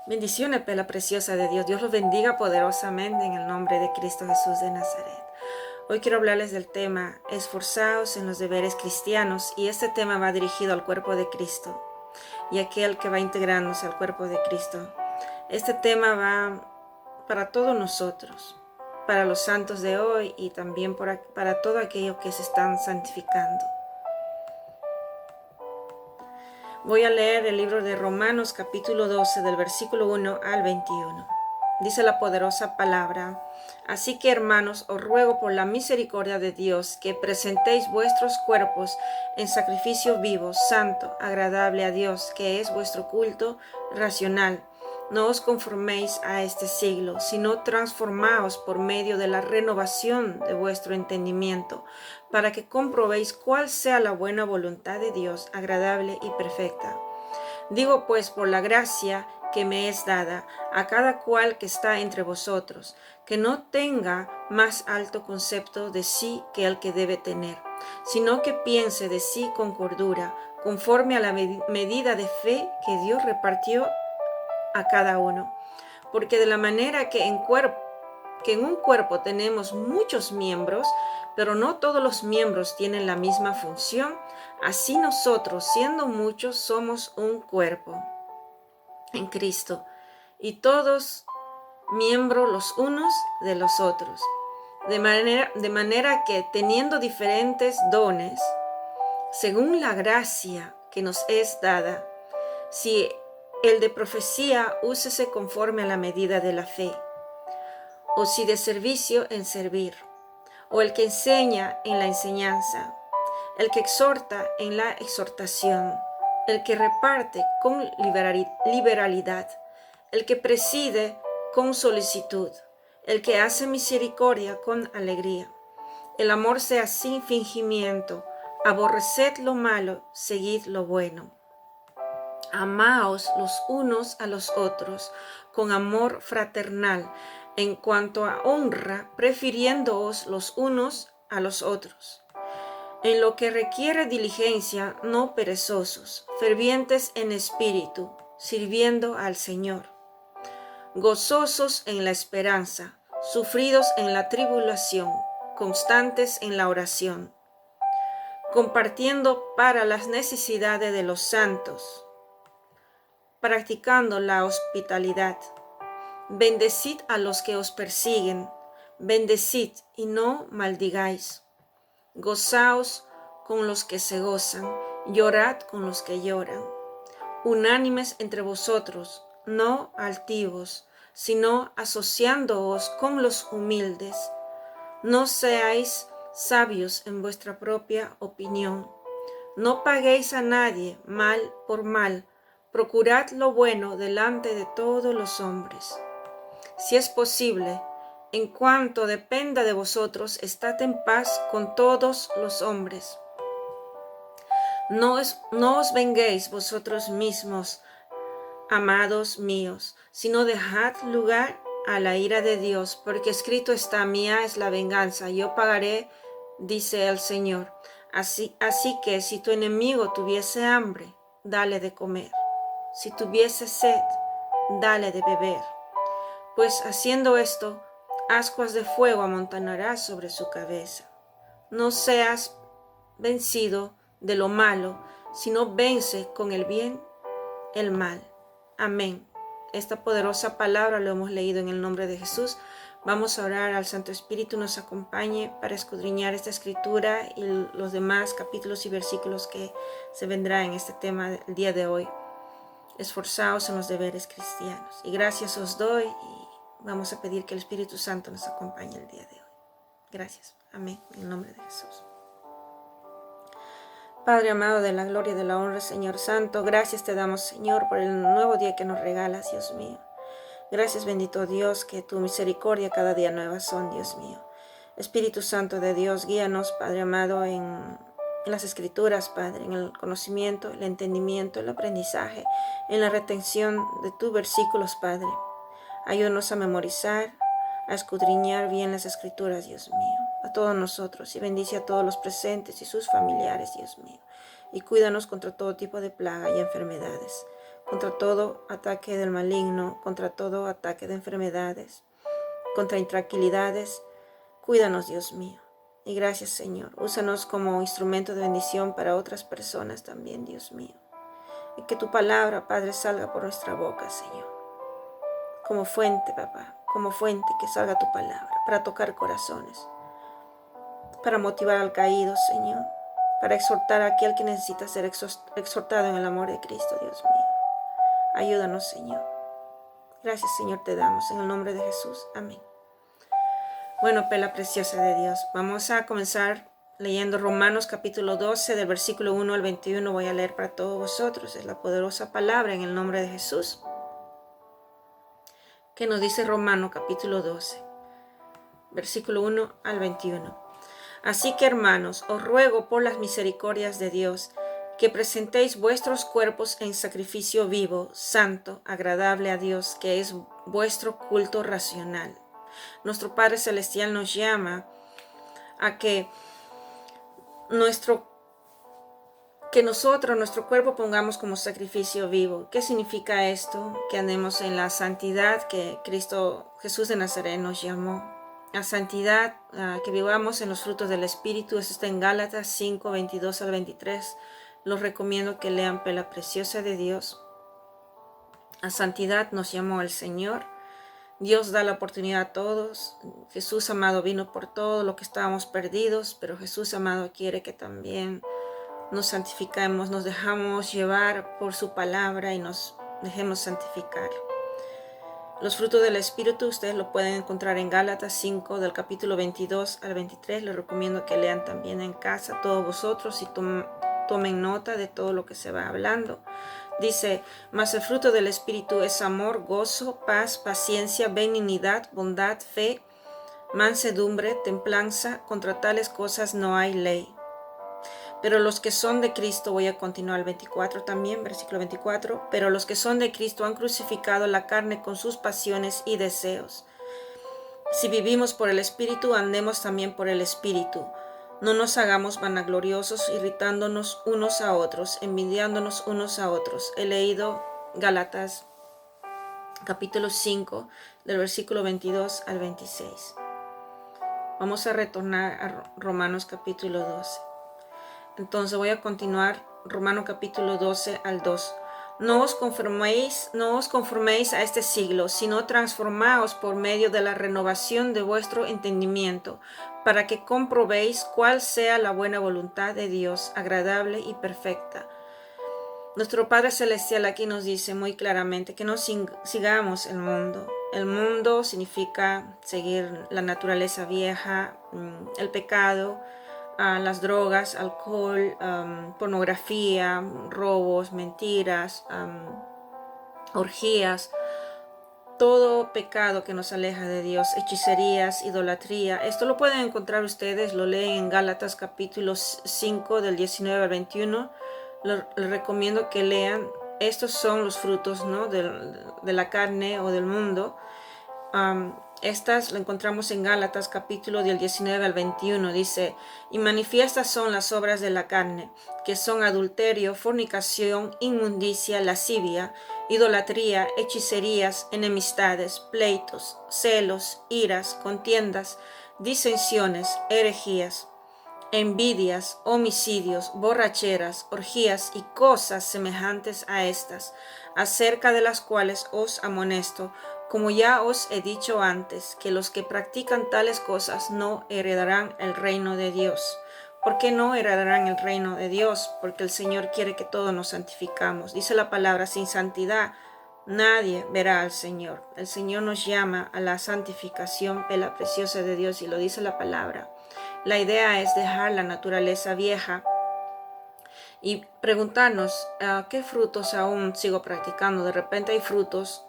Bendiciones, pela preciosa de Dios. Dios los bendiga poderosamente en el nombre de Cristo Jesús de Nazaret. Hoy quiero hablarles del tema esforzaos en los deberes cristianos, y este tema va dirigido al cuerpo de Cristo y aquel que va integrándose al cuerpo de Cristo. Este tema va para todos nosotros, para los santos de hoy y también para todo aquello que se están santificando. Voy a leer el libro de Romanos capítulo 12 del versículo 1 al 21. Dice la poderosa palabra: así que, hermanos, os ruego por la misericordia de Dios que presentéis vuestros cuerpos en sacrificio vivo, santo, agradable a Dios, que es vuestro culto racional. No os conforméis a este siglo, sino transformaos por medio de la renovación de vuestro entendimiento, para que comprobéis cuál sea la buena voluntad de Dios, agradable y perfecta. Digo pues, por la gracia que me es dada, a cada cual que está entre vosotros, que no tenga más alto concepto de sí que el que debe tener, sino que piense de sí con cordura, conforme a la medida de fe que Dios repartió a cada uno. Porque de la manera que en un cuerpo tenemos muchos miembros, pero no todos los miembros tienen la misma función, así nosotros, siendo muchos, somos un cuerpo en Cristo, y todos miembros los unos de los otros. De manera que, teniendo diferentes dones, según la gracia que nos es dada, si el de profecía, úsese conforme a la medida de la fe, o si de servicio, en servir, o el que enseña, en la enseñanza, el que exhorta, en la exhortación, el que reparte, con liberalidad, el que preside, con solicitud, el que hace misericordia, con alegría. El amor sea sin fingimiento, aborreced lo malo, seguid lo bueno. Amaos los unos a los otros con amor fraternal, en cuanto a honra, prefiriéndoos los unos a los otros. En lo que requiere diligencia, no perezosos, fervientes en espíritu, sirviendo al Señor. Gozosos en la esperanza, sufridos en la tribulación, constantes en la oración. Compartiendo para las necesidades de los santos, practicando la hospitalidad. Bendecid a los que os persiguen, bendecid y no maldigáis. Gozaos con los que se gozan, llorad con los que lloran. Unánimes entre vosotros, no altivos, sino asociándoos con los humildes. No seáis sabios en vuestra propia opinión. No paguéis a nadie mal por mal. Procurad lo bueno delante de todos los hombres. Si es posible, en cuanto dependa de vosotros, estad en paz con todos los hombres. No os venguéis vosotros mismos, amados míos, sino dejad lugar a la ira de Dios, porque escrito está: mía es la venganza, yo pagaré, dice el Señor. Así que si tu enemigo tuviese hambre, dale de comer. Si tuviese sed, dale de beber. Pues haciendo esto, ascuas de fuego amontonarás sobre su cabeza. No seas vencido de lo malo, sino vence con el bien el mal. Amén. Esta poderosa palabra lo hemos leído en el nombre de Jesús. Vamos a orar al Santo Espíritu nos acompañe para escudriñar esta escritura y los demás capítulos y versículos que se vendrán en este tema el día de hoy. Esforzaos en los deberes cristianos. Y gracias os doy, y vamos a pedir que el Espíritu Santo nos acompañe el día de hoy. Gracias. Amén. En el nombre de Jesús. Padre amado, de la gloria y de la honra, Señor Santo, gracias te damos, Señor, por el nuevo día que nos regalas, Dios mío. Gracias, bendito Dios, que tu misericordia cada día nueva son, Dios mío. Espíritu Santo de Dios, guíanos, Padre amado, en las Escrituras, Padre, en el conocimiento, el entendimiento, el aprendizaje, en la retención de tus versículos, Padre. Ayúdanos a memorizar, a escudriñar bien las Escrituras, Dios mío, a todos nosotros, y bendice a todos los presentes y sus familiares, Dios mío, y cuídanos contra todo tipo de plaga y enfermedades. contra todo ataque del maligno, contra todo ataque de enfermedades, contra intranquilidades. Cuídanos, Dios mío. Y gracias, Señor. Úsanos como instrumento de bendición para otras personas también, Dios mío. Y que tu palabra, Padre, salga por nuestra boca, Señor. Como fuente, papá, como fuente que salga tu palabra para tocar corazones, para motivar al caído, Señor, para exhortar a aquel que necesita ser exhortado en el amor de Cristo, Dios mío. Ayúdanos, Señor. Gracias, Señor, te damos en el nombre de Jesús. Amén. Bueno, pela preciosa de Dios, vamos a comenzar leyendo Romanos capítulo 12 del versículo 1 al 21. Voy a leer para todos vosotros. Es la poderosa palabra en el nombre de Jesús, que nos dice Romanos capítulo 12, versículo 1 al 21. Así que, hermanos, os ruego por las misericordias de Dios que presentéis vuestros cuerpos en sacrificio vivo, santo, agradable a Dios, que es vuestro culto racional. Nuestro Padre Celestial nos llama a que nuestro cuerpo pongamos como sacrificio vivo. ¿Qué significa esto? Que andemos en la santidad que Cristo Jesús de Nazaret nos llamó. La santidad, que vivamos en los frutos del Espíritu. Eso está en Gálatas 5, 22 al 23. Los recomiendo que lean la preciosa de Dios. A santidad nos llamó el Señor. Dios da la oportunidad a todos. Jesús amado vino por todo lo que estábamos perdidos, pero Jesús amado quiere que también nos santifiquemos, nos dejamos llevar por su palabra y nos dejemos santificar. Los frutos del Espíritu ustedes lo pueden encontrar en Gálatas 5 del capítulo 22 al 23. Les recomiendo que lean también en casa todos vosotros y tomen nota de todo lo que se va hablando. Dice, mas el fruto del Espíritu es amor, gozo, paz, paciencia, benignidad, bondad, fe, mansedumbre, templanza. Contra tales cosas no hay ley. Pero los que son de Cristo, voy a continuar el 24 también, versículo 24, pero los que son de Cristo han crucificado la carne con sus pasiones y deseos. Si vivimos por el Espíritu, andemos también por el Espíritu. No nos hagamos vanagloriosos, irritándonos unos a otros, envidiándonos unos a otros. He leído Gálatas capítulo 5, del versículo 22 al 26. Vamos a retornar a Romanos capítulo 12. Entonces voy a continuar Romanos capítulo 12 al 2. No os conforméis a este siglo, sino transformaos por medio de la renovación de vuestro entendimiento, para que comprobéis cuál sea la buena voluntad de Dios, agradable y perfecta. Nuestro Padre Celestial aquí nos dice muy claramente que no sigamos el mundo. El mundo significa seguir la naturaleza vieja, el pecado, las drogas, alcohol, pornografía, robos, mentiras, orgías, todo pecado que nos aleja de Dios, hechicerías, idolatría. Esto lo pueden encontrar ustedes, lo leen en Gálatas capítulo 5 del 19 al 21. Les recomiendo que lean. Estos son los frutos, ¿no?, de la carne o del mundo. Estas lo encontramos en Gálatas capítulo del 19 al 21. Dice, y manifiestas son las obras de la carne, que son adulterio, fornicación, inmundicia, lascivia, idolatría, hechicerías, enemistades, pleitos, celos, iras, contiendas, disensiones, herejías, envidias, homicidios, borracheras, orgías y cosas semejantes a estas, acerca de las cuales os amonesto, como ya os he dicho antes, que los que practican tales cosas no heredarán el reino de Dios. ¿Por qué no heredarán el reino de Dios? Porque el Señor quiere que todos nos santificamos. Dice la palabra, sin santidad nadie verá al Señor. El Señor nos llama a la santificación de la preciosa de Dios y lo dice la palabra. La idea es dejar la naturaleza vieja y preguntarnos, ¿qué frutos aún sigo practicando? De repente hay frutos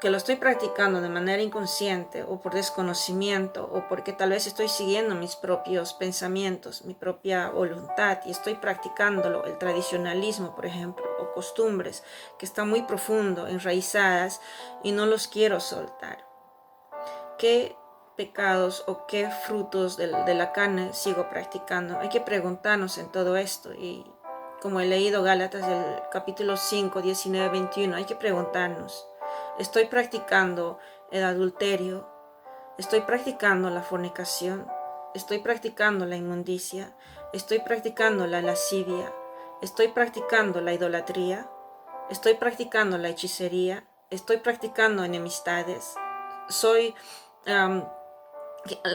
que lo estoy practicando de manera inconsciente o por desconocimiento o porque tal vez estoy siguiendo mis propios pensamientos, mi propia voluntad y estoy practicándolo, el tradicionalismo, por ejemplo, o costumbres que están muy profundo, enraizadas y no los quiero soltar. ¿Qué pecados o qué frutos de la carne sigo practicando? Hay que preguntarnos en todo esto y como he leído Gálatas del capítulo 5, 19, 21, hay que preguntarnos, ¿estoy practicando el adulterio? ¿Estoy practicando la fornicación? ¿Estoy practicando la inmundicia? ¿Estoy practicando la lascivia? ¿Estoy practicando la idolatría? ¿Estoy practicando la hechicería? ¿Estoy practicando enemistades? ¿Soy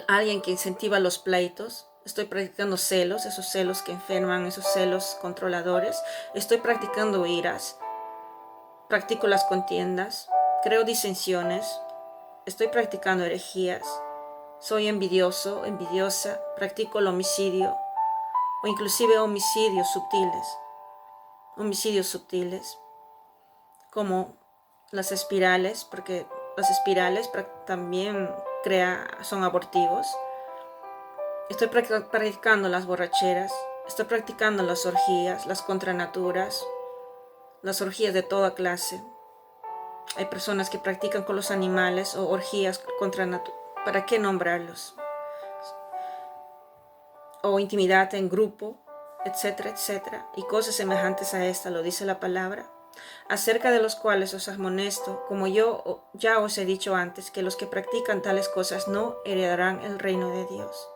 alguien que incentiva los pleitos? ¿Estoy practicando celos, esos celos que enferman, esos celos controladores? ¿Estoy practicando iras? ¿Practico las contiendas? ¿Creo disensiones? ¿Estoy practicando herejías? ¿Soy envidioso, envidiosa? ¿Practico el homicidio? O inclusive homicidios subtiles, como las espirales, porque las espirales también son abortivos. Estoy practicando las borracheras, estoy practicando las orgías, las contranaturas, las orgías de toda clase. Hay personas que practican con los animales o orgías contranaturales. ¿Para qué nombrarlos? O intimidad en grupo, etcétera, etcétera, y cosas semejantes a esta, lo dice la palabra, acerca de los cuales os amonesto, como yo ya os he dicho antes, que los que practican tales cosas no heredarán el reino de Dios.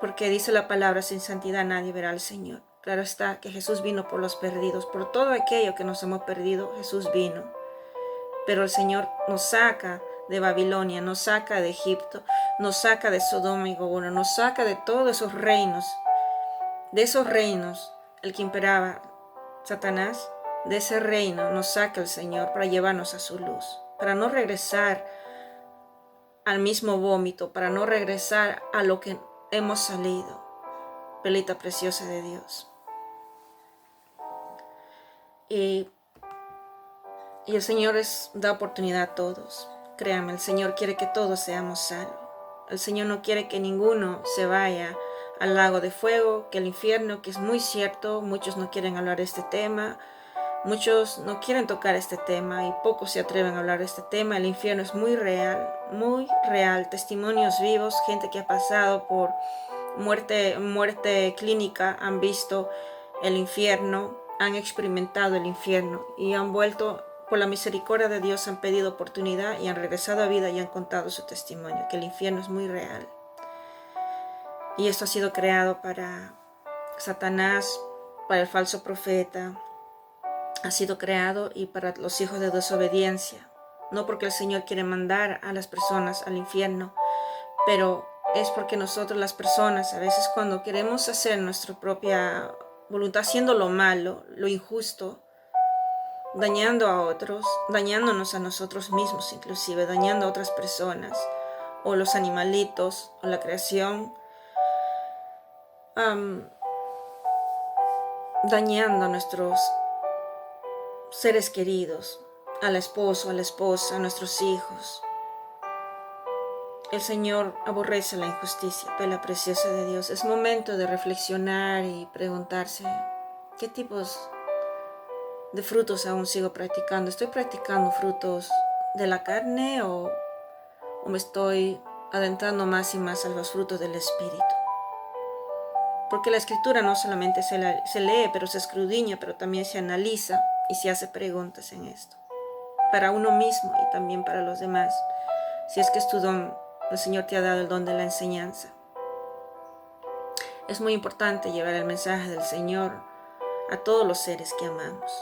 Porque dice la palabra, sin santidad nadie verá al Señor. Claro está que Jesús vino por los perdidos, por todo aquello que nos hemos perdido, Jesús vino. Pero el Señor nos saca de Babilonia, nos saca de Egipto, nos saca de Sodoma y Gomorra, nos saca de todos esos reinos, el que imperaba Satanás, de ese reino nos saca el Señor para llevarnos a su luz, para no regresar al mismo vómito, para no regresar a lo que hemos salido. Pelita preciosa de Dios. Y el Señor da oportunidad a todos. Créanme, el Señor quiere que todos seamos salvos. El Señor no quiere que ninguno se vaya al lago de fuego, que el infierno, que es muy cierto, muchos no quieren hablar de este tema, muchos no quieren tocar este tema y pocos se atreven a hablar de este tema. El infierno es muy real, testimonios vivos, gente que ha pasado por muerte clínica, han visto el infierno, han experimentado el infierno y han vuelto. Por la misericordia de Dios han pedido oportunidad y han regresado a vida y han contado su testimonio, que el infierno es muy real. Y esto ha sido creado para Satanás, para el falso profeta, ha sido creado y para los hijos de desobediencia. No porque el Señor quiere mandar a las personas al infierno, pero es porque nosotros las personas, a veces cuando queremos hacer nuestra propia voluntad, haciendo lo malo, lo injusto, dañando a otros, dañándonos a nosotros mismos inclusive, dañando a otras personas, o los animalitos, o la creación, dañando a nuestros seres queridos, al esposo, a la esposa, a nuestros hijos. El Señor aborrece la injusticia, Pela preciosa de Dios. Es momento de reflexionar y preguntarse, ¿qué tipos de frutos aún sigo practicando? ¿Estoy practicando frutos de la carne o me estoy adentrando más y más a los frutos del Espíritu? Porque la Escritura no solamente se lee, pero se escudriña, pero también se analiza y se hace preguntas en esto. Para uno mismo y también para los demás. Si es que es tu don, el Señor te ha dado el don de la enseñanza. Es muy importante llevar el mensaje del Señor a todos los seres que amamos.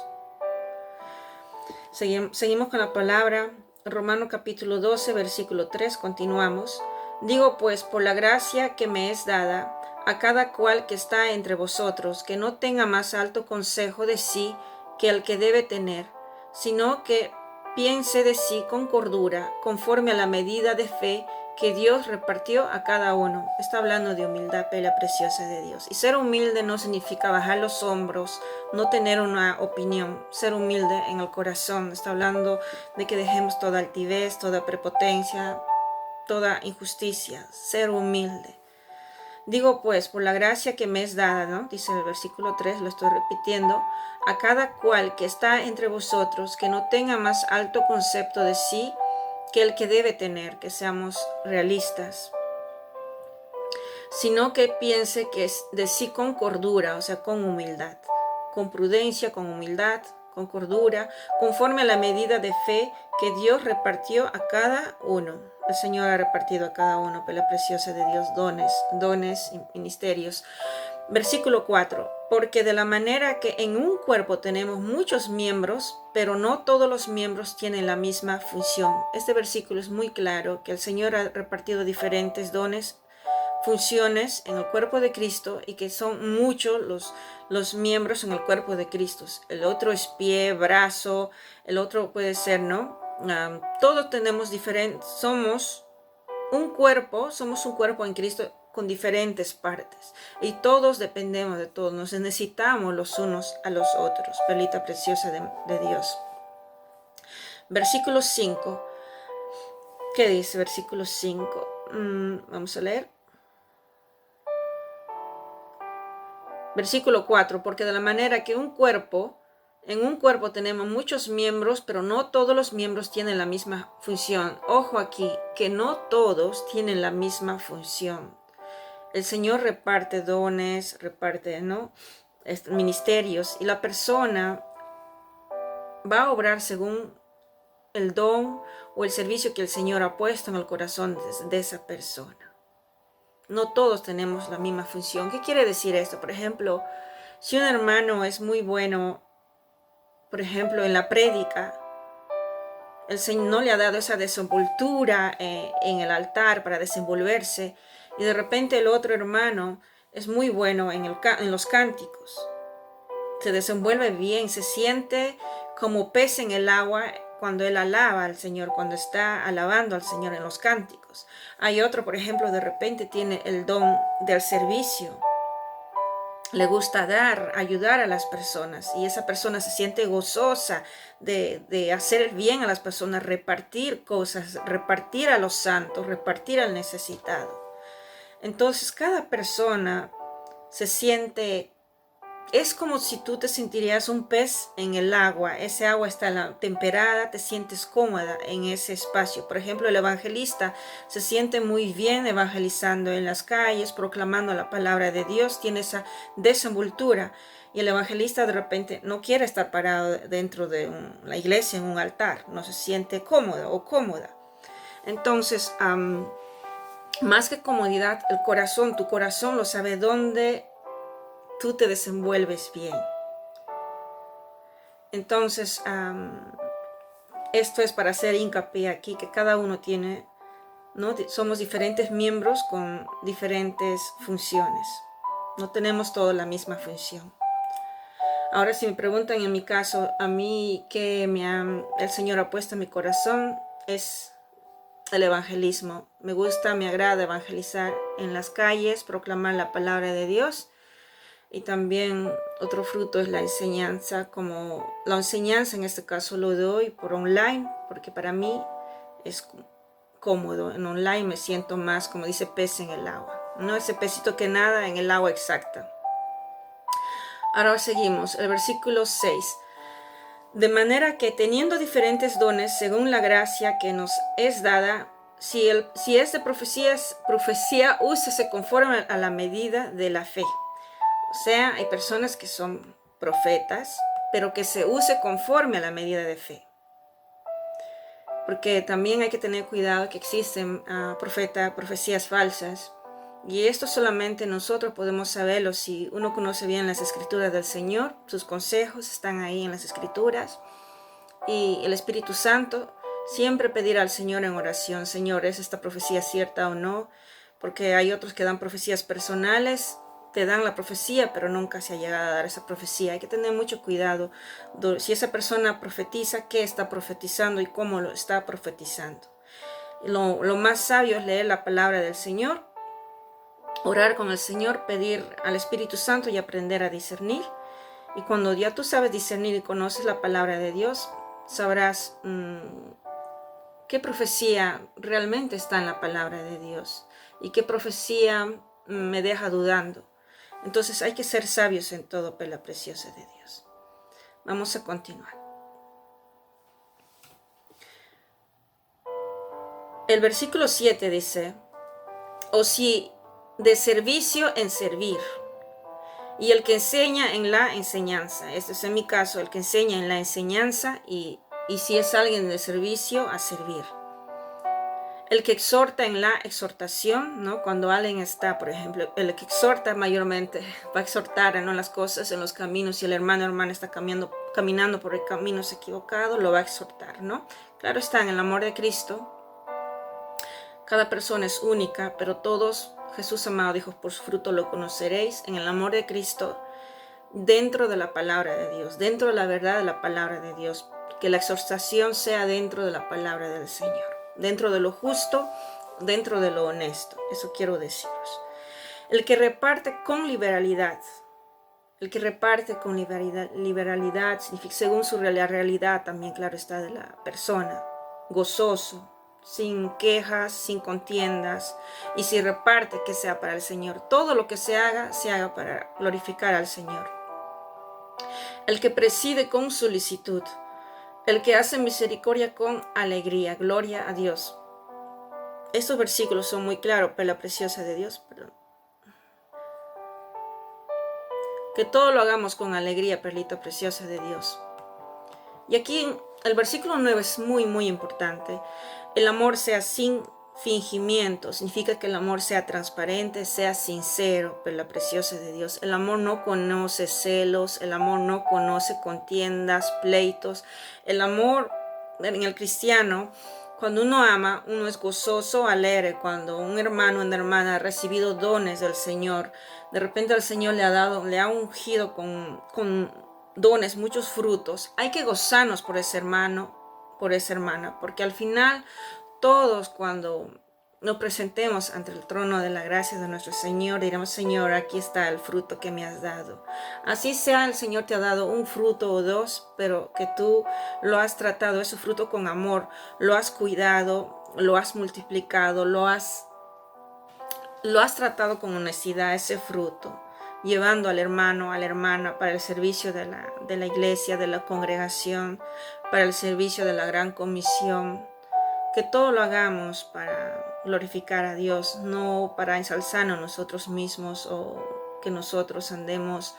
Seguimos con la palabra, Romanos capítulo 12, versículo 3, continuamos. Digo pues, por la gracia que me es dada, a cada cual que está entre vosotros, que no tenga más alto consejo de sí que el que debe tener, sino que piense de sí con cordura, conforme a la medida de fe que Dios repartió a cada uno. Está hablando de humildad, Pela preciosa de Dios. Y ser humilde no significa bajar los hombros, no tener una opinión. Ser humilde en el corazón. Está hablando de que dejemos toda altivez, toda prepotencia, toda injusticia. Ser humilde. Digo pues, por la gracia que me es dada, ¿no? Dice el versículo 3, lo estoy repitiendo, a cada cual que está entre vosotros, que no tenga más alto concepto de sí que el que debe tener, que seamos realistas. sino que piense que es de sí con cordura, o sea, con humildad, con prudencia, con humildad, con cordura, conforme a la medida de fe que Dios repartió a cada uno. El Señor ha repartido a cada uno, por la preciosa de Dios, dones y ministerios. Versículo 4. Porque de la manera que en un cuerpo tenemos muchos miembros, pero no todos los miembros tienen la misma función. Este versículo es muy claro, que el Señor ha repartido diferentes dones, funciones en el cuerpo de Cristo, y que son muchos los miembros en el cuerpo de Cristo. El otro es pie, brazo, el otro puede ser, ¿no? Todos tenemos diferentes, somos un cuerpo en Cristo con diferentes partes, y todos dependemos de todos, nos necesitamos los unos a los otros. Perlita preciosa de Dios. Versículo 5. ¿Qué dice versículo 5? Vamos a leer. Versículo 4, porque de la manera que en un cuerpo tenemos muchos miembros, pero no todos los miembros tienen la misma función. Ojo aquí, que no todos tienen la misma función. El Señor reparte dones, reparte, ¿no?, ministerios, y la persona va a obrar según el don o el servicio que el Señor ha puesto en el corazón de esa persona. No todos tenemos la misma función. ¿Qué quiere decir esto? Por ejemplo, si un hermano es muy bueno, por ejemplo, en la prédica, el Señor no le ha dado esa desenvoltura en el altar para desenvolverse, y de repente el otro hermano es muy bueno en los cánticos, se desenvuelve bien, se siente como pez en el agua cuando él alaba al Señor, cuando está alabando al Señor en los cánticos. Hay otro, por ejemplo, de repente tiene el don del servicio, le gusta dar, ayudar a las personas, y esa persona se siente gozosa de hacer el bien a las personas, repartir cosas, repartir a los santos, repartir al necesitado. Entonces cada persona se siente, es como si tú te sentirías un pez en el agua. Ese agua está temperada, te sientes cómoda en ese espacio. Por ejemplo, el evangelista se siente muy bien evangelizando en las calles, proclamando la palabra de Dios, tiene esa desenvoltura. Y el evangelista de repente no quiere estar parado dentro de la iglesia, en un altar, no se siente cómodo o cómoda. Entonces, más que comodidad, el corazón, tu corazón lo sabe dónde tú te desenvuelves bien. Entonces, esto es para hacer hincapié aquí, que cada uno tiene, ¿no?, somos diferentes miembros con diferentes funciones. No tenemos todos la misma función. Ahora, si me preguntan en mi caso, a mí qué el Señor ha puesto en mi corazón, es el evangelismo. Me gusta, me agrada evangelizar en las calles, proclamar la palabra de Dios. Y también otro fruto es la enseñanza. Como la enseñanza en este caso lo doy por online, porque para mí es cómodo. En online me siento más, como dice, pez en el agua, no ese pecito que nada en el agua exacta. Ahora seguimos, el versículo 6. De manera que teniendo diferentes dones según la gracia que nos es dada, si es de profecía, úsese conforme a la medida de la fe. O sea, hay personas que son profetas, pero que se use conforme a la medida de fe. Porque también hay que tener cuidado que existen profecías falsas. Y esto solamente nosotros podemos saberlo si uno conoce bien las escrituras del Señor. Sus consejos están ahí en las escrituras. Y el Espíritu Santo, siempre pedir al Señor en oración: Señor, ¿es esta profecía cierta o no? Porque hay otros que dan profecías personales, te dan la profecía, pero nunca se ha llegado a dar esa profecía. Hay que tener mucho cuidado. Si esa persona profetiza, ¿qué está profetizando y cómo lo está profetizando? Lo más sabio es leer la palabra del Señor, orar con el Señor, pedir al Espíritu Santo y aprender a discernir. Y cuando ya tú sabes discernir y conoces la palabra de Dios, sabrás qué profecía realmente está en la palabra de Dios y qué profecía me deja dudando. Entonces hay que ser sabios en todo, perla preciosa de Dios. Vamos a continuar. El versículo 7 dice: o si de servicio en servir. Y el que enseña en la enseñanza. Este es en mi caso, el que enseña en la enseñanza y si es alguien de servicio, a servir. El que exhorta en la exhortación, ¿no? Cuando alguien está, por ejemplo, el que exhorta mayormente va a exhortar, ¿no? Las cosas en los caminos. Si el hermano o hermana está caminando por el camino equivocado, lo va a exhortar, ¿no? Claro está, en el amor de Cristo, cada persona es única, pero todos, Jesús amado dijo, por su fruto lo conoceréis, en el amor de Cristo, dentro de la palabra de Dios, dentro de la verdad de la palabra de Dios, que la exhortación sea dentro de la palabra del Señor, dentro de lo justo, dentro de lo honesto. Eso quiero deciros. El que reparte con liberalidad. El que reparte con liberalidad significa según su realidad también, claro está, de la persona. Gozoso, sin quejas, sin contiendas. Y si reparte, que sea para el Señor. Todo lo que se haga para glorificar al Señor. El que preside con solicitud. El que hace misericordia con alegría. Gloria a Dios. Estos versículos son muy claros, perla preciosa de Dios. Perdón. Que todo lo hagamos con alegría, perlita preciosa de Dios. Y aquí el versículo 9 es muy, muy importante. El amor sea sin fingimiento. Significa que el amor sea transparente, sea sincero, perla preciosa de Dios. El amor no conoce celos. El amor no conoce contiendas, pleitos. El amor en el cristiano, cuando uno ama, uno es gozoso, alegre. Cuando un hermano o una hermana ha recibido dones del Señor, de repente el Señor le ha ungido con dones, muchos frutos. Hay que gozarnos por ese hermano, por esa hermana, porque al final todos, cuando nos presentemos ante el trono de la gracia de nuestro Señor, diremos: Señor, aquí está el fruto que me has dado. Así sea, el Señor te ha dado un fruto o dos, pero que tú lo has tratado, ese fruto, con amor, lo has cuidado, lo has multiplicado, lo has tratado con honestidad, ese fruto, llevando al hermano, a la hermana para el servicio de la iglesia, de la congregación, para el servicio de la gran comisión. Que todo lo hagamos para glorificar a Dios, no para ensalzarnos nosotros mismos o que nosotros andemos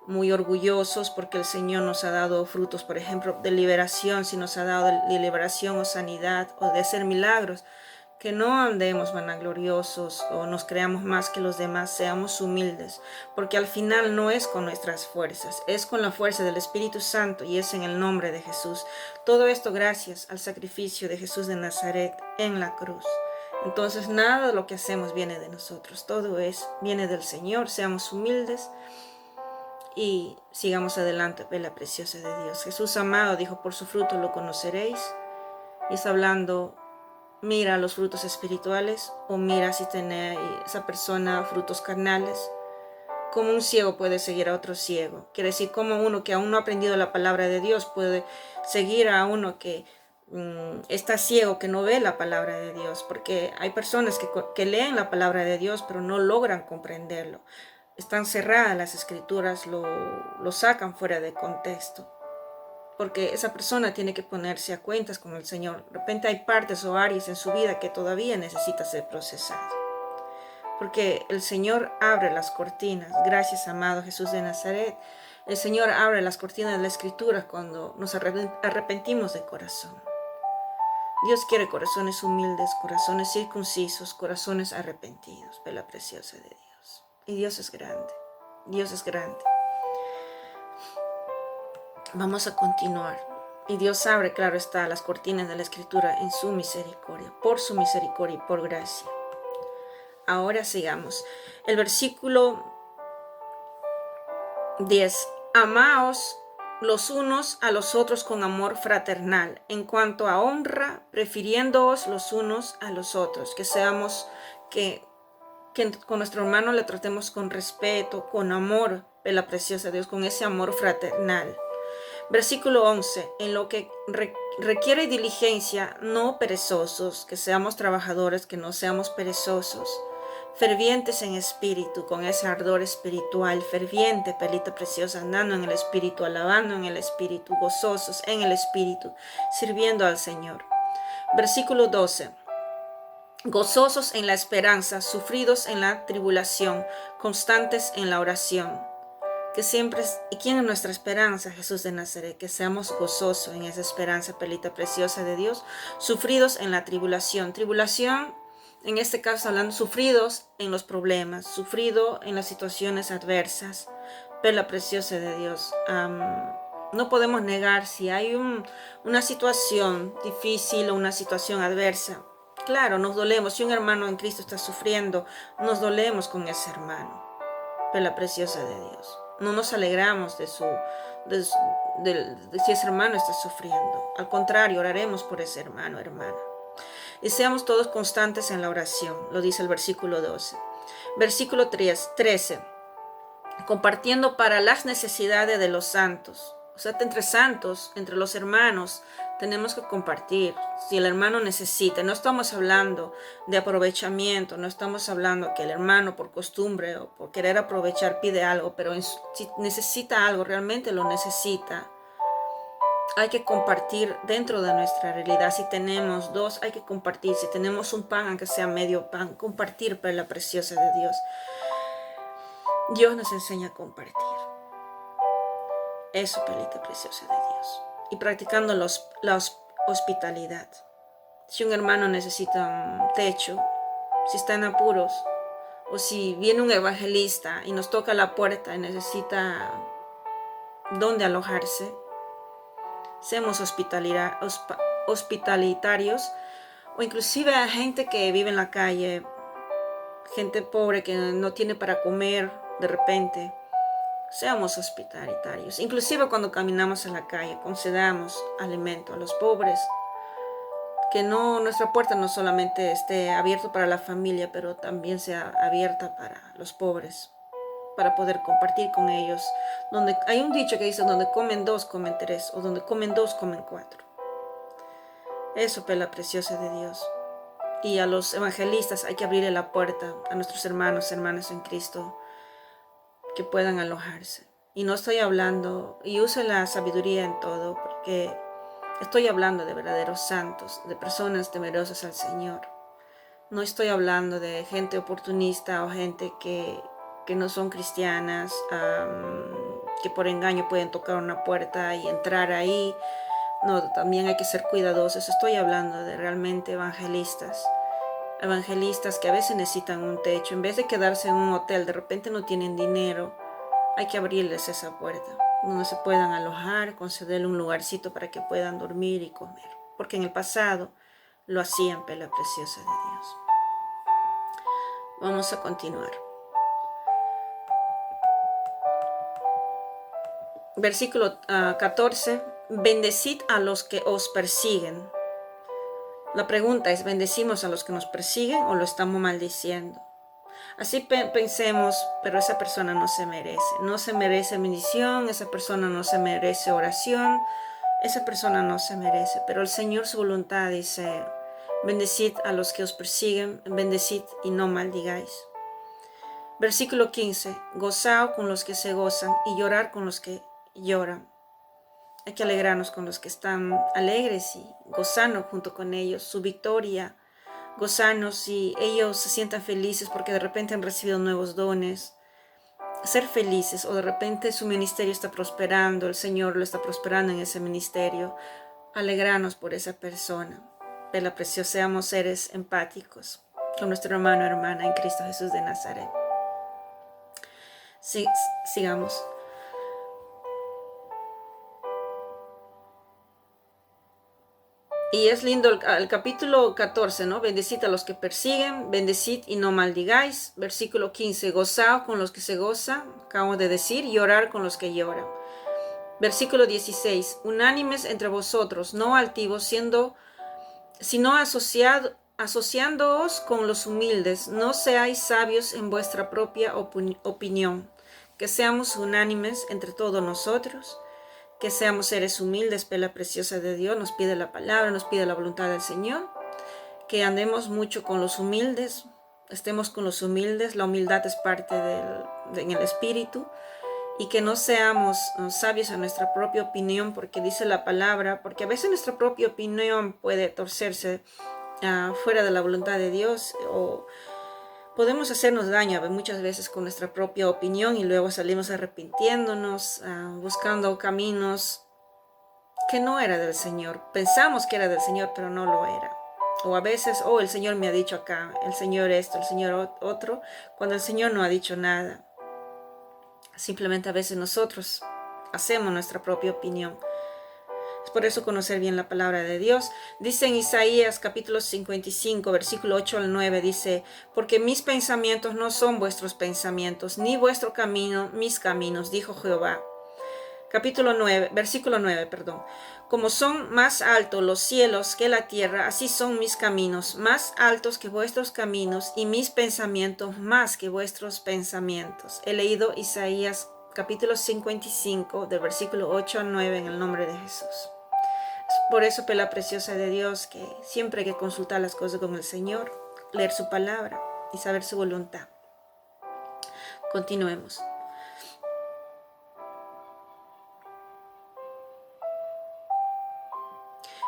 muy orgullosos porque el Señor nos ha dado frutos, por ejemplo, de liberación, si nos ha dado de liberación o sanidad o de hacer milagros. Que no andemos vanagloriosos o nos creamos más que los demás, seamos humildes, porque al final no es con nuestras fuerzas, es con la fuerza del Espíritu Santo y es en el nombre de Jesús. Todo esto gracias al sacrificio de Jesús de Nazaret en la cruz. Entonces nada de lo que hacemos viene de nosotros, todo viene del Señor. Seamos humildes y sigamos adelante, la preciosa de Dios. Jesús amado dijo: por su fruto lo conoceréis, y está hablando: mira los frutos espirituales, o mira si tiene esa persona frutos carnales. Como un ciego puede seguir a otro ciego. Quiere decir, como uno que aún no ha aprendido la palabra de Dios puede seguir a uno que está ciego, que no ve la palabra de Dios. Porque hay personas que leen la palabra de Dios, pero no logran comprenderlo. Están cerradas las escrituras, lo sacan fuera de contexto. Porque esa persona tiene que ponerse a cuentas con el Señor. De repente hay partes o áreas en su vida que todavía necesita ser procesado. Porque el Señor abre las cortinas. Gracias, amado Jesús de Nazaret. El Señor abre las cortinas de la Escritura cuando nos arrepentimos de corazón. Dios quiere corazones humildes, corazones circuncisos, corazones arrepentidos, por la preciosa de Dios. Y Dios es grande. Dios es grande. Vamos a continuar. Y Dios abre, claro está, las cortinas de la Escritura en su misericordia, por su misericordia y por gracia. Ahora sigamos. El versículo 10. Amaos los unos a los otros con amor fraternal, en cuanto a honra, prefiriéndoos los unos a los otros. Que seamos, que con nuestro hermano le tratemos con respeto, con amor, de la preciosa Dios, con ese amor fraternal. Versículo 11. En lo que requiere diligencia, no perezosos, que seamos trabajadores, que no seamos perezosos, fervientes en espíritu, con ese ardor espiritual, ferviente, perlita preciosa, andando en el espíritu, alabando en el espíritu, gozosos en el espíritu, sirviendo al Señor. Versículo 12. gozosos en la esperanza, sufridos en la tribulación, constantes en la oración. Que siempre, ¿y quién es nuestra esperanza? Jesús de Nazaret, que seamos gozosos en esa esperanza, perlita preciosa de Dios, sufridos en la tribulación. Tribulación, en este caso hablando, sufridos en los problemas, sufrido en las situaciones adversas, perla preciosa de Dios. No podemos negar si hay una situación difícil o una situación adversa. Claro, nos dolemos. Si un hermano en Cristo está sufriendo, nos dolemos con ese hermano, perla preciosa de Dios. No nos alegramos de si ese hermano está sufriendo. Al contrario, oraremos por ese hermano, hermana. Y seamos todos constantes en la oración, lo dice el versículo 12. Versículo 13. Compartiendo para las necesidades de los santos. O sea, entre santos, entre los hermanos, tenemos que compartir. Si el hermano necesita, no estamos hablando de aprovechamiento, no estamos hablando que el hermano por costumbre o por querer aprovechar pide algo, pero si necesita algo, realmente lo necesita. Hay que compartir dentro de nuestra realidad. Si tenemos dos, hay que compartir. Si tenemos un pan, aunque sea medio pan, compartir, perla preciosa de Dios. Dios nos enseña a compartir. Eso, perlita preciosa de Dios. Y practicando la hospitalidad. Si un hermano necesita un techo, si está en apuros, o si viene un evangelista y nos toca la puerta y necesita dónde alojarse, seamos hospitalitarios, o inclusive a gente que vive en la calle, gente pobre que no tiene para comer de repente. Seamos hospitalitarios. Inclusive cuando caminamos en la calle, concedamos alimento a los pobres. Que nuestra puerta no solamente esté abierta para la familia, pero también sea abierta para los pobres, para poder compartir con ellos. Donde hay un dicho que dice, donde comen dos, comen tres, o donde comen dos, comen cuatro. Eso, perla preciosa de Dios. Y a los evangelistas hay que abrirle la puerta a nuestros hermanos, hermanas en Cristo, que puedan alojarse. Y no estoy hablando, y use la sabiduría en todo, porque estoy hablando de verdaderos santos, de personas temerosas al Señor. No estoy hablando de gente oportunista o gente que no son cristianas, que por engaño pueden tocar una puerta y entrar ahí. No, también hay que ser cuidadosos. Estoy hablando de realmente evangelistas que a veces necesitan un techo. En vez de quedarse en un hotel, de repente no tienen dinero, hay que abrirles esa puerta, donde se puedan alojar, concederle un lugarcito para que puedan dormir y comer. Porque en el pasado lo hacían, perla preciosa de Dios. Vamos a continuar. Versículo 14. Bendecid a los que os persiguen. La pregunta es, ¿bendecimos a los que nos persiguen o lo estamos maldiciendo? Así pensemos, pero esa persona no se merece bendición, esa persona no se merece oración, esa persona no se merece. Pero el Señor, su voluntad dice, bendecid a los que os persiguen, bendecid y no maldigáis. Versículo 15, gozaos con los que se gozan y llorar con los que lloran. Hay que alegrarnos con los que están alegres y gozarnos junto con ellos su victoria, gozarnos si ellos se sientan felices porque de repente han recibido nuevos dones, ser felices, o de repente su ministerio está prosperando, el Señor lo está prosperando en ese ministerio, alegrarnos por esa persona. Perla preciosa, seamos seres empáticos con nuestro hermano o hermana en Cristo Jesús de Nazaret. Sigamos. Y es lindo el capítulo 14, ¿no? Bendecid a los que persiguen, bendecid y no maldigáis. Versículo 15, gozaos con los que se gozan, acabo de decir, y llorar con los que lloran. Versículo 16, unánimes entre vosotros, no altivos, sino asociándoos con los humildes, no seáis sabios en vuestra propia opinión. Que seamos unánimes entre todos nosotros, que seamos seres humildes, perla preciosa de Dios, nos pide la palabra, nos pide la voluntad del Señor, que andemos mucho con los humildes, estemos con los humildes, la humildad es parte en el espíritu, y que no seamos sabios en nuestra propia opinión, porque dice la palabra, porque a veces nuestra propia opinión puede torcerse fuera de la voluntad de Dios, o podemos hacernos daño muchas veces con nuestra propia opinión y luego salimos arrepintiéndonos, buscando caminos que no era del Señor. Pensamos que era del Señor, pero no lo era. O a veces, el Señor me ha dicho acá, el Señor esto, el Señor otro, cuando el Señor no ha dicho nada. Simplemente a veces nosotros hacemos nuestra propia opinión. Es por eso conocer bien la palabra de Dios. Dice en Isaías capítulo 55, versículo 8 al 9, dice: porque mis pensamientos no son vuestros pensamientos, ni vuestro camino mis caminos, dijo Jehová. Versículo 9, perdón. Como son más altos los cielos que la tierra, así son mis caminos, más altos que vuestros caminos, y mis pensamientos más que vuestros pensamientos. He leído Isaías capítulo 55, del versículo 8 al 9, en el nombre de Jesús. Es por eso, pela preciosa de Dios, que siempre hay que consultar las cosas con el Señor, leer su palabra y saber su voluntad. Continuemos.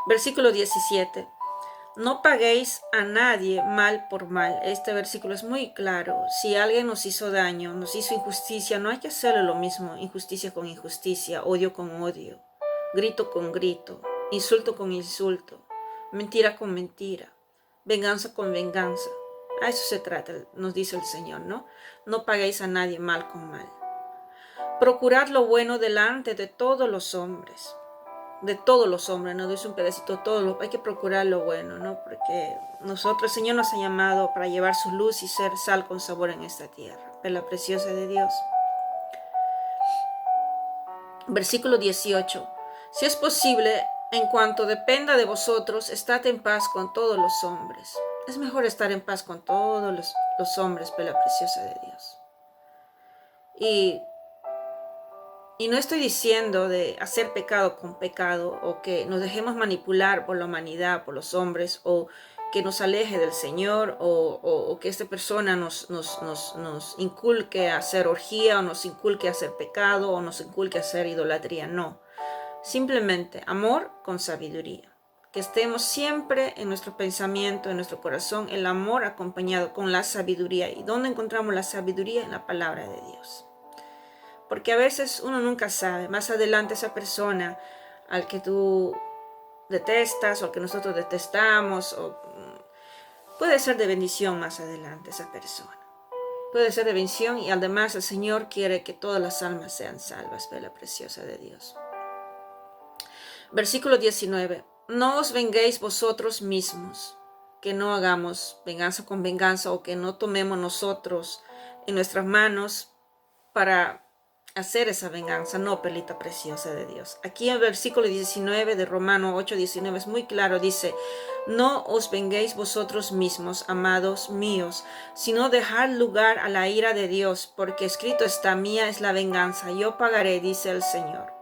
Versículo 17. No paguéis a nadie mal por mal. Este versículo es muy claro. Si alguien nos hizo daño, nos hizo injusticia, no hay que hacerle lo mismo. Injusticia con injusticia, odio con odio, grito con grito, insulto con insulto, mentira con mentira, venganza con venganza. A eso se trata, nos dice el Señor, ¿no? No paguéis a nadie mal con mal. Procurad lo bueno delante de todos los hombres. De todos los hombres, no dice un pedacito, hay que procurar lo bueno, ¿no? Porque nosotros, el Señor nos ha llamado para llevar su luz y ser sal con sabor en esta tierra, la preciosa de Dios. Versículo 18. Si es posible, en cuanto dependa de vosotros, estad en paz con todos los hombres. Es mejor estar en paz con todos los hombres, la preciosa de Dios. Y no estoy diciendo de hacer pecado con pecado, o que nos dejemos manipular por la humanidad, por los hombres, o que nos aleje del Señor, o que esta persona nos inculque a hacer orgía, o nos inculque a hacer pecado, o nos inculque a hacer idolatría. No, simplemente amor con sabiduría. Que estemos siempre en nuestro pensamiento, en nuestro corazón, el amor acompañado con la sabiduría. ¿Y dónde encontramos la sabiduría? En la palabra de Dios. Porque a veces uno nunca sabe, más adelante esa persona al que tú detestas o al que nosotros detestamos, puede ser de bendición más adelante esa persona. Puede ser de bendición, y además el Señor quiere que todas las almas sean salvas, la preciosa de Dios. Versículo 19. No os venguéis vosotros mismos, que no hagamos venganza con venganza, o que no tomemos nosotros en nuestras manos para hacer esa venganza. No, perlita preciosa de Dios. Aquí en el versículo 19 de Romanos 8:19 es muy claro, dice: no os venguéis vosotros mismos, amados míos, sino dejad lugar a la ira de Dios, porque escrito está: mía es la venganza, yo pagaré, dice el Señor.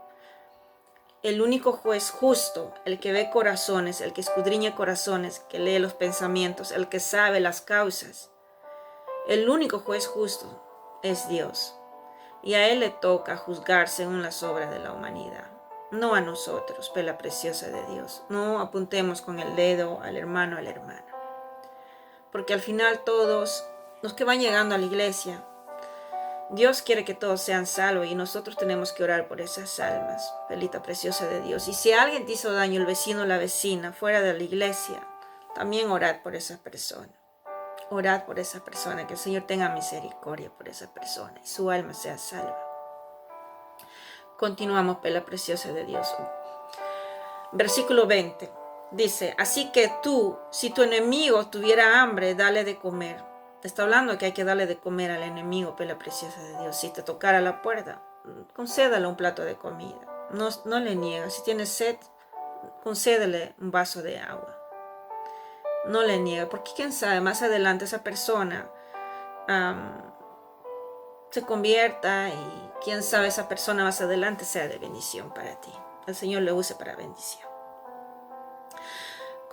El único juez justo, el que ve corazones, el que escudriña corazones, que lee los pensamientos, el que sabe las causas. El único juez justo es Dios. Y a Él le toca juzgar según las obras de la humanidad, no a nosotros, la preciosa de Dios. No apuntemos con el dedo al hermano, a la hermana. Porque al final todos los que van llegando a la iglesia, Dios quiere que todos sean salvos, y nosotros tenemos que orar por esas almas, perlita preciosa de Dios. Y si alguien te hizo daño, el vecino o la vecina, fuera de la iglesia, también orad por esa persona. Orad por esa persona, que el Señor tenga misericordia por esa persona y su alma sea salva. Continuamos, la preciosa de Dios. Versículo 20 dice: así que tú, si tu enemigo tuviera hambre, dale de comer. Te está hablando que hay que darle de comer al enemigo, la preciosa de Dios. Si te tocara la puerta, concédale un plato de comida. No le niegas. Si tienes sed, concédele un vaso de agua. No le niega, porque quién sabe, más adelante esa persona se convierta, y quién sabe, esa persona más adelante sea de bendición para ti. El Señor le use para bendición.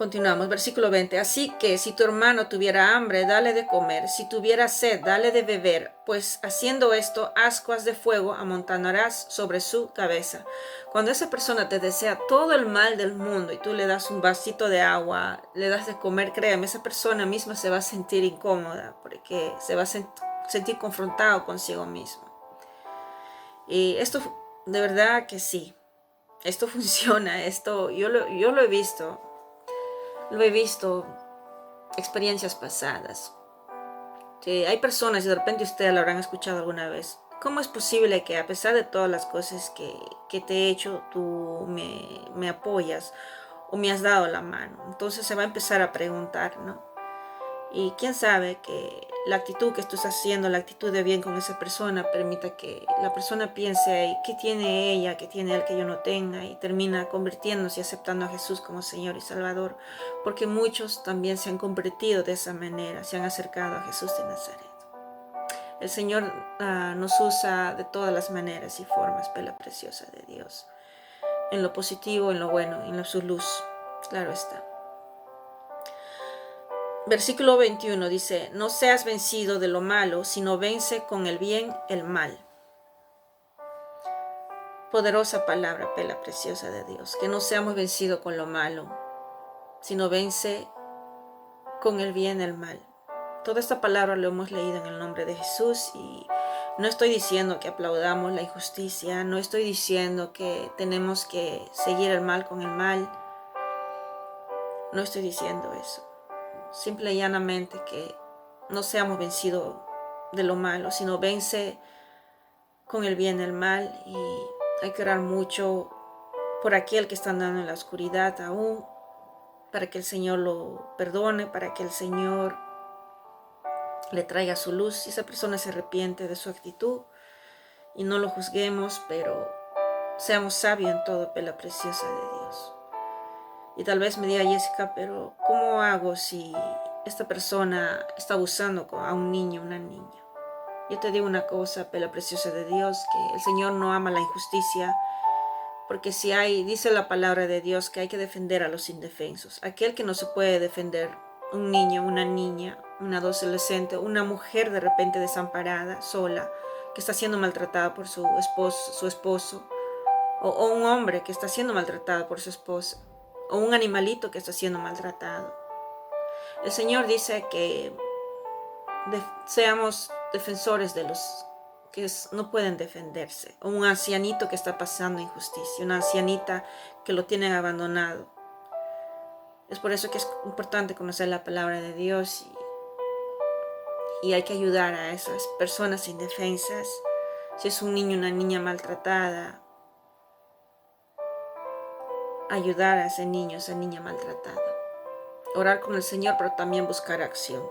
Continuamos, versículo 20. Así que si tu hermano tuviera hambre, dale de comer. Si tuviera sed, dale de beber. Pues haciendo esto, ascuas de fuego amontonarás sobre su cabeza. Cuando esa persona te desea todo el mal del mundo y tú le das un vasito de agua, le das de comer, créeme, esa persona misma se va a sentir incómoda porque se va a sentir confrontado consigo mismo. Y esto, de verdad que sí. Esto funciona. Esto yo lo he visto. Lo he visto, experiencias pasadas. Sí, hay personas, y de repente ustedes lo habrán escuchado alguna vez. ¿Cómo es posible que a pesar de todas las cosas que te he hecho, tú me apoyas o me has dado la mano? Entonces se va a empezar a preguntar, ¿no? Y quién sabe que la actitud que tú estás haciendo, la actitud de bien con esa persona, permita que la persona piense qué tiene ella, qué tiene él que yo no tenga, y termina convirtiéndose y aceptando a Jesús como Señor y Salvador, porque muchos también se han convertido de esa manera, se han acercado a Jesús de Nazaret. El Señor nos usa de todas las maneras y formas, Pela preciosa de Dios, en lo positivo, en lo bueno, en su luz, claro está. Versículo 21 dice, no seas vencido de lo malo, sino vence con el bien el mal. Poderosa palabra, Pela preciosa de Dios, que no seamos vencidos con lo malo, sino vence con el bien el mal. Toda esta palabra lo hemos leído en el nombre de Jesús y no estoy diciendo que aplaudamos la injusticia, no estoy diciendo que tenemos que seguir el mal con el mal, no estoy diciendo eso. Simple y llanamente que no seamos vencidos de lo malo, sino vence con el bien el mal, y hay que orar mucho por aquel que está andando en la oscuridad aún, para que el Señor lo perdone, para que el Señor le traiga su luz. Si esa persona se arrepiente de su actitud, y no lo juzguemos, pero seamos sabios en todo, Pela preciosa de Dios. Y tal vez me diga Jessica, pero ¿cómo hago si esta persona está abusando a un niño, una niña? Yo te digo una cosa, Pela preciosa de Dios, que el Señor no ama la injusticia, porque si hay, dice la palabra de Dios, que hay que defender a los indefensos. Aquel que no se puede defender, un niño, una niña, una adolescente, una mujer de repente desamparada, sola, que está siendo maltratada por su esposo, o un hombre que está siendo maltratado por su esposa, o un animalito que está siendo maltratado. El Señor dice que seamos defensores de los que no pueden defenderse, o un ancianito que está pasando injusticia, una ancianita que lo tienen abandonado. Es por eso que es importante conocer la palabra de Dios, y hay que ayudar a esas personas indefensas. Si es un niño, una niña maltratada, ayudar a ese niño, esa niña maltratada. Orar con el Señor, pero también buscar acción.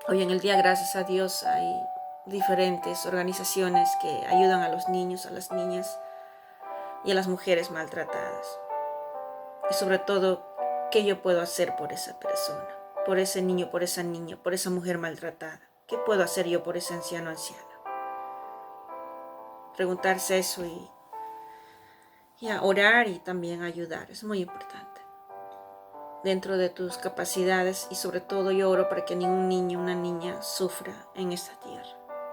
Hoy en el día, gracias a Dios, hay diferentes organizaciones que ayudan a los niños, a las niñas y a las mujeres maltratadas. Y sobre todo, ¿qué yo puedo hacer por esa persona? Por ese niño, por esa niña, por esa mujer maltratada. ¿Qué puedo hacer yo por ese anciano o anciana? Preguntarse eso y a orar y también ayudar. Es muy importante. Dentro de tus capacidades, y sobre todo yo oro para que ningún niño, una niña sufra en esta tierra.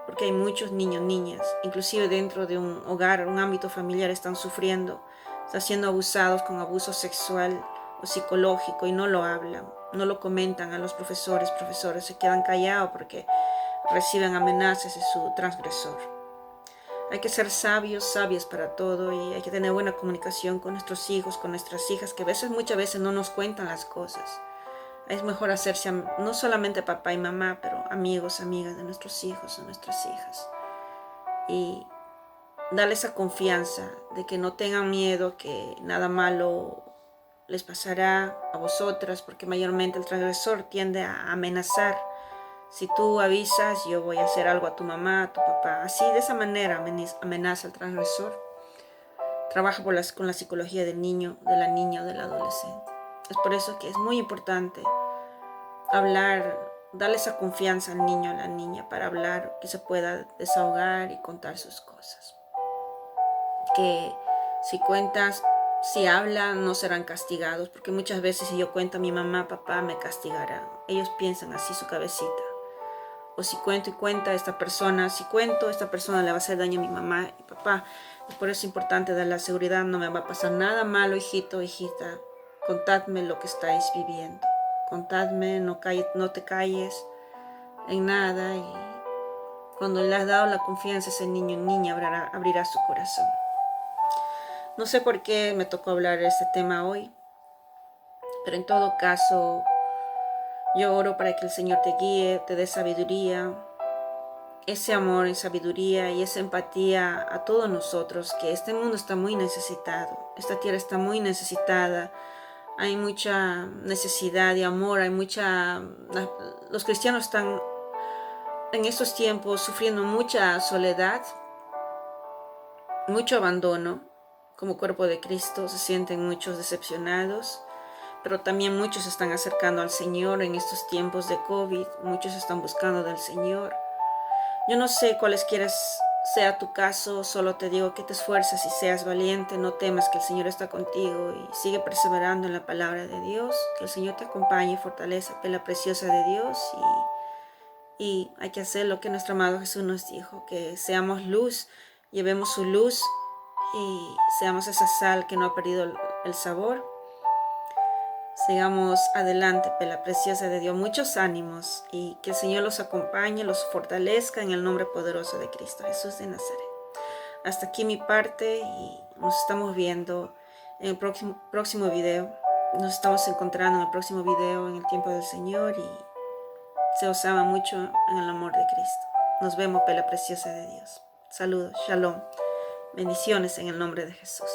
Porque hay muchos niños, niñas, inclusive dentro de un hogar, un ámbito familiar, están sufriendo, están siendo abusados con abuso sexual o psicológico, y no lo hablan, no lo comentan a los profesores se quedan callados porque reciben amenazas de su transgresor. Hay que ser sabios para todo, y hay que tener buena comunicación con nuestros hijos, con nuestras hijas, que muchas veces no nos cuentan las cosas. Es mejor hacerse no solamente papá y mamá, pero amigos, amigas de nuestros hijos o nuestras hijas. Y darles esa confianza de que no tengan miedo, que nada malo les pasará a vosotras, porque mayormente el transgresor tiende a amenazar. Si tú avisas, yo voy a hacer algo a tu mamá, a tu papá. Así, de esa manera amenaza al transgresor. Trabaja con la psicología del niño, de la niña o del adolescente. Es por eso que es muy importante hablar, darle esa confianza al niño, a la niña, para hablar, que se pueda desahogar y contar sus cosas. Que si cuentas, si hablan no serán castigados, porque muchas veces si yo cuento a mi mamá, papá me castigará. Ellos piensan así su cabecita. O si cuento y cuenta a esta persona, si cuento, esta persona le va a hacer daño a mi mamá y papá. Y por eso es importante dar la seguridad, no me va a pasar nada malo, hijito, hijita. Contadme lo que estáis viviendo. Contadme, no te calles en nada. Y cuando le has dado la confianza a ese niño o niña, abrirá su corazón. No sé por qué me tocó hablar de este tema hoy, pero en todo caso, yo oro para que el Señor te guíe, te dé sabiduría, ese amor y sabiduría y esa empatía a todos nosotros, que este mundo está muy necesitado, esta tierra está muy necesitada, hay mucha necesidad de amor, los cristianos están en estos tiempos sufriendo mucha soledad, mucho abandono. Como cuerpo de Cristo se sienten muchos decepcionados, pero también muchos se están acercando al Señor en estos tiempos de COVID, muchos están buscando del Señor. Yo no sé cuáles quieres sea tu caso, solo te digo que te esfuerces y seas valiente, no temas, que el Señor está contigo y sigue perseverando en la palabra de Dios, que el Señor te acompañe y fortalece, la preciosa de Dios, y hay que hacer lo que nuestro amado Jesús nos dijo, que seamos luz, llevemos su luz y seamos esa sal que no ha perdido el sabor. Sigamos adelante, la preciosa de Dios. Muchos ánimos y que el Señor los acompañe, los fortalezca en el nombre poderoso de Cristo Jesús de Nazaret. Hasta aquí mi parte y nos estamos viendo en el próximo video. Nos estamos encontrando en el próximo video en el tiempo del Señor y se os ama mucho en el amor de Cristo. Nos vemos, la preciosa de Dios. Saludos, shalom. Bendiciones en el nombre de Jesús.